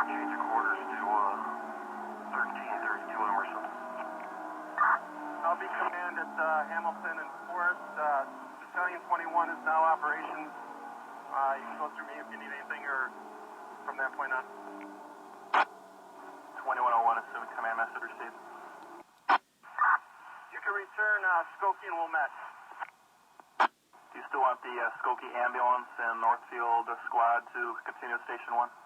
Change of quarters to 1332 Emerson. I'll be command at Hamilton and Forest. Battalion 21 is now operations. You can go through me if you need anything or from that point on. 2101, assumed command message received. You can return Skokie and Wilmette. Do you still want the Skokie ambulance and Northfield squad to continue at Station 1?